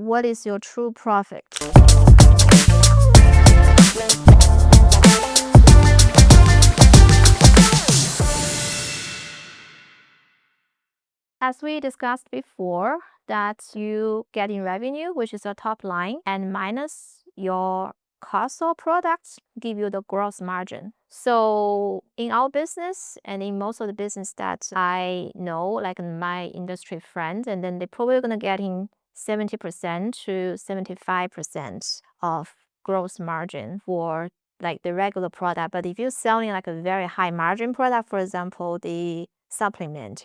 what is your true profit? As we discussed before, that you get in revenue, which is your top line, and minus your cost of products, give you the gross margin. So in our business and in most of the business that I know, like my industry friends, and then they're probably gonna get in 70% to 75% of gross margin for like the regular product. But if you're selling like a very high margin product, for example, the supplement,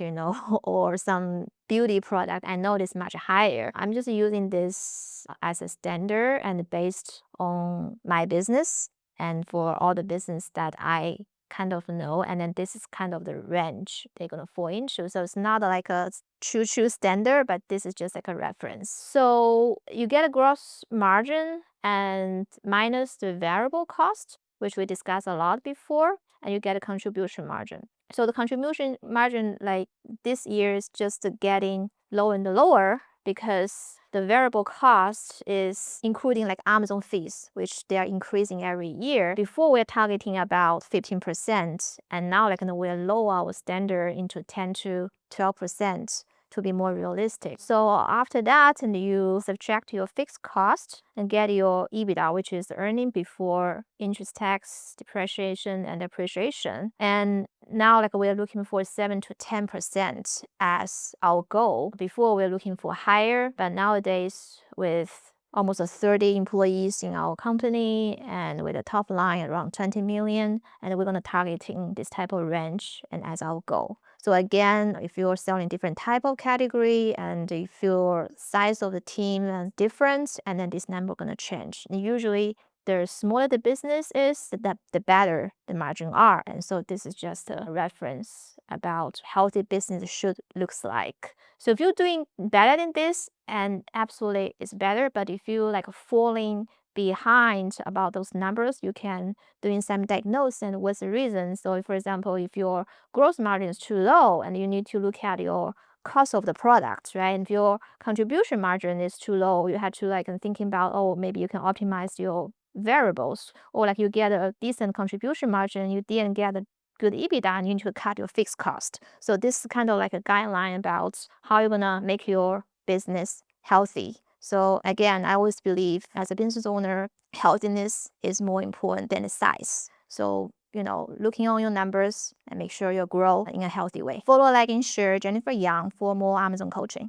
or some beauty product, I know it's much higher. I'm just using this as a standard and based on my business and for all the business that I kind of know, and then this is kind of the range they're gonna fall into. So it's not like a true standard, but this is just like a reference. So you get a gross margin and minus the variable cost, which we discussed a lot before, and you get a contribution margin. So the contribution margin like this year is just getting lower and lower because the variable cost is including like Amazon fees, which they are increasing every year. Before we're targeting about 15%, and now like we're lower our standard into 10 to 12% to be more realistic. So after that, and you subtract your fixed cost and get your EBITDA, which is earning before interest, tax, depreciation, and appreciation. And now like we're looking for 7 to 10% as our goal. Before we're looking for higher, but nowadays with almost 30 employees in our company and with a top line around 20 million, and we're going to targeting this type of range and as our goal. So again, if you're selling different type of category and if your size of the team is different, and then this number going to change. And usually the smaller the business is, the better the margin are. And so this is just a reference about how the business should looks like. So if you're doing better than this, and absolutely it's better, but if you like falling behind about those numbers, you can doing some diagnose and what's the reason. So for example, if your gross margin is too low, and you need to look at your cost of the product, right? And if your contribution margin is too low, you have to like thinking about, oh, maybe you can optimize your variables, or like you get a decent contribution margin, you didn't get a good EBITDA, and you need to cut your fixed cost. So this is kind of like a guideline about how you're gonna make your business healthy. So again, I always believe as a business owner, healthiness is more important than the size. So looking on your numbers and make sure you grow in a healthy way. Follow, like, and share Jennifer Yang for more Amazon coaching.